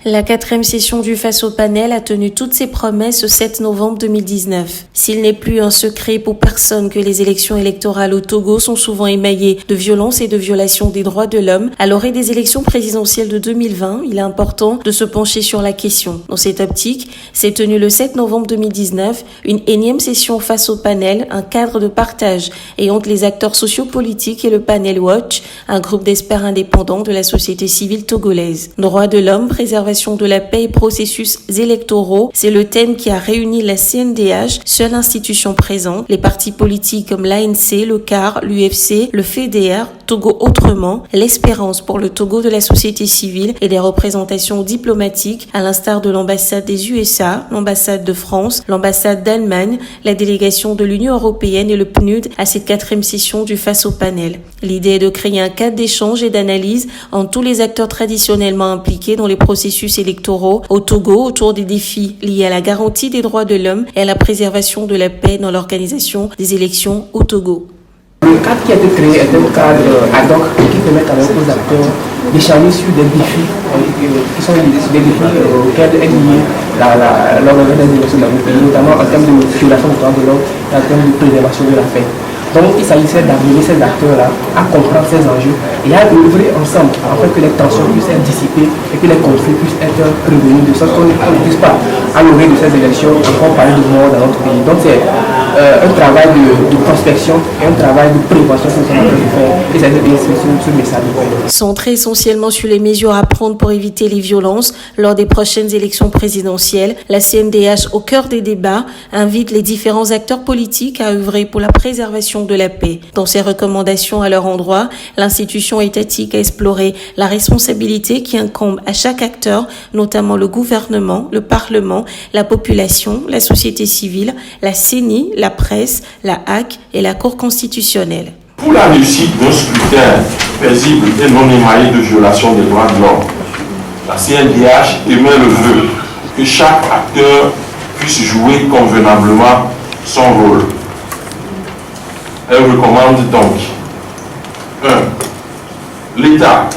La 4e session du Face au panel a tenu toutes ses promesses ce 7 novembre 2019. S'il n'est plus un secret pour personne que les élections électorales au Togo sont souvent émaillées de violences et de violations des droits de l'homme, à l'orée des élections présidentielles de 2020, il est important de se pencher sur la question. Dans cette optique, s'est tenue le 7 novembre 2019 une énième session Face au panel, un cadre de partage et entre les acteurs sociopolitiques et le Panel Watch, un groupe d'experts indépendants de la société civile togolaise. Droits de l'homme, préservation de la paix et processus électoraux, c'est le thème qui a réuni la CNDH, seule institution présente, les partis politiques comme l'ANC, le CAR, l'UFC, le FEDER, Togo Autrement, l'Espérance pour le Togo de la société civile et des représentations diplomatiques à l'instar de l'ambassade des USA, l'ambassade de France, l'ambassade d'Allemagne, la délégation de l'Union européenne et le PNUD à cette 4e session du Face au panel. L'idée est de créer un cadre d'échange et d'analyse entre tous les acteurs traditionnellement impliqués dans les processus électoraux au Togo autour des défis liés à la garantie des droits de l'homme et à la préservation de la paix dans l'organisation des élections au Togo. Le cadre qui a été créé est un cadre ad hoc qui permet aux acteurs d'échanger sur des défis qui sont des défis auxquels est liée l'organisation des élections dans le pays, notamment en termes de violation des droits de l'homme et en termes de préservation de la paix. Donc il s'agissait d'amener ces acteurs-là à comprendre ces enjeux et à œuvrer ensemble afin que les tensions puissent être dissipées et que les conflits puissent être prévenus, de sorte qu'on ne puisse pas, à l'orée de ces élections, encore parler de mort dans notre pays. Donc c'est un travail de prospection et un travail de prévention que nous sommes en train de faire et c'est ce message. Centré essentiellement sur les mesures à prendre pour éviter les violences lors des prochaines élections présidentielles, la CNDH, au cœur des débats, invite les différents acteurs politiques à œuvrer pour la préservation de la paix. Dans ses recommandations à leur endroit, l'institution étatique a exploré la responsabilité qui incombe à chaque acteur, notamment le gouvernement, le Parlement, la population, la société civile, la CENI, la presse, la HAC et la Cour constitutionnelle. Pour la réussite d'un scrutin paisible et non émaillé de violation des droits de l'homme, la CNDH émet le vœu que chaque acteur puisse jouer convenablement son rôle. Elle recommande donc 1. L'État,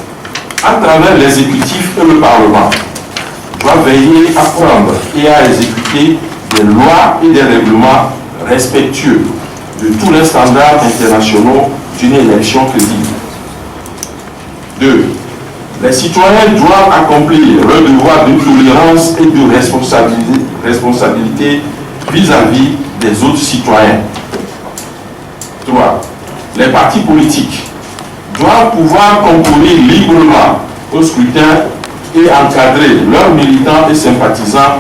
à travers l'exécutif et le Parlement, doit veiller à prendre et à exécuter des lois et des règlements respectueux de tous les standards internationaux d'une élection crédible. 2. Les citoyens doivent accomplir leur devoir de tolérance et de responsabilité vis-à-vis des autres citoyens. 3. Les partis politiques doivent pouvoir concourir librement au scrutin et encadrer leurs militants et sympathisants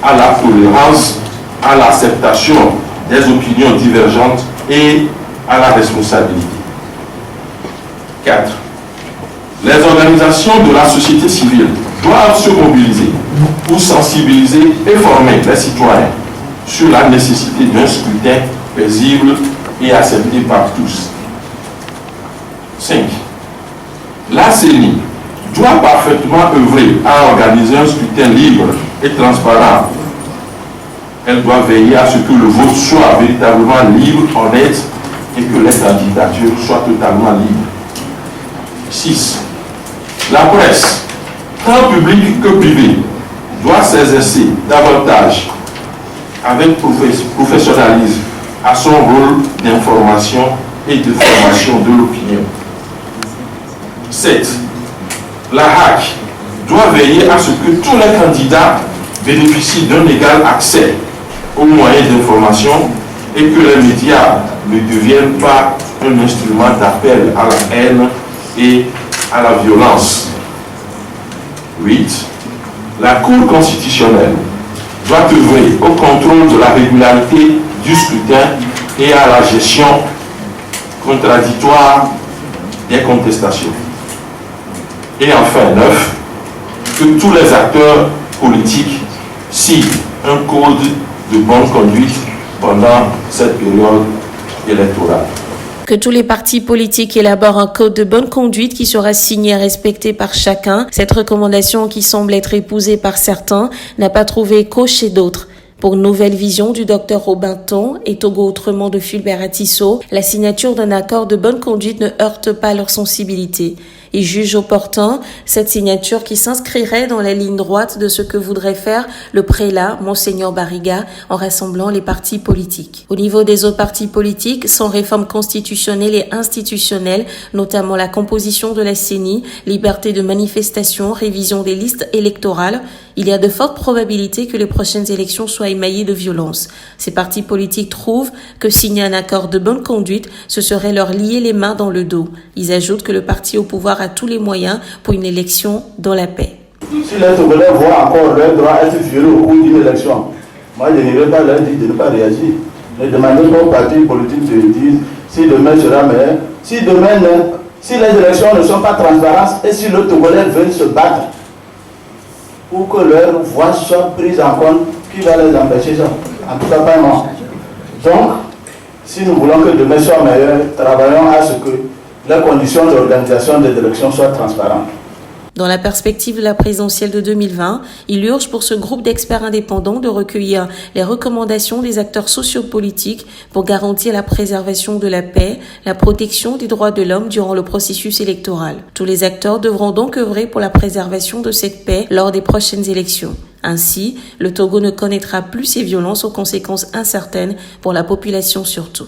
à la tolérance, à l'acceptation des opinions divergentes et à la responsabilité. 4. Les organisations de la société civile doivent se mobiliser pour sensibiliser et former les citoyens sur la nécessité d'un scrutin paisible et accepté par tous. 5. La CENI doit parfaitement œuvrer à organiser un scrutin libre et transparent. Elle doit veiller à ce que le vote soit véritablement libre, honnête et que les candidatures soient totalement libres. 6. La presse, tant publique que privée, doit s'exercer davantage avec professionnalisme à son rôle d'information et de formation de l'opinion. 7. La HAC doit veiller à ce que tous les candidats bénéficient d'un égal accès aux moyens d'information et que les médias ne deviennent pas un instrument d'appel à la haine et à la violence. 8. La Cour constitutionnelle doit œuvrer au contrôle de la régularité du scrutin et à la gestion contradictoire des contestations. Et enfin, 9. Que tous les acteurs politiques signent un code de bonne conduite pendant cette période électorale. Que tous les partis politiques élaborent un code de bonne conduite qui sera signé et respecté par chacun. Cette recommandation, qui semble être épousée par certains, n'a pas trouvé écho chez d'autres. Pour Nouvelle Vision du Dr Robinton et Togo Autrement de Fulbert Atisso, la signature d'un accord de bonne conduite ne heurte pas leur sensibilité. Il juge opportun cette signature qui s'inscrirait dans la ligne droite de ce que voudrait faire le prélat Monseigneur Barriga en rassemblant les partis politiques. Au niveau des autres partis politiques, sans réforme constitutionnelle et institutionnelle, notamment la composition de la CENI, liberté de manifestation, révision des listes électorales, il y a de fortes probabilités que les prochaines élections soient émaillées de violence. Ces partis politiques trouvent que signer un accord de bonne conduite, ce serait leur lier les mains dans le dos. Ils ajoutent que le parti au pouvoir a tous les moyens pour une élection dans la paix. Si les Togolais voient encore leur droit être violé au cours d'une élection, moi je n'irai pas leur dire de ne pas réagir. Ne demandez pas aux partis politiques de dire si demain sera meilleur. Si les élections ne sont pas transparentes et si les Togolais veulent se battre pour que leurs voix soient prises en compte, qui va les empêcher ça? En tout cas pas moi. Donc, si nous voulons que demain soit meilleur, travaillons à ce que les conditions d'organisation des élections soient transparentes. Dans la perspective de la présidentielle de 2020, il urge pour ce groupe d'experts indépendants de recueillir les recommandations des acteurs sociopolitiques pour garantir la préservation de la paix, la protection des droits de l'homme durant le processus électoral. Tous les acteurs devront donc œuvrer pour la préservation de cette paix lors des prochaines élections. Ainsi, le Togo ne connaîtra plus ces violences aux conséquences incertaines pour la population surtout.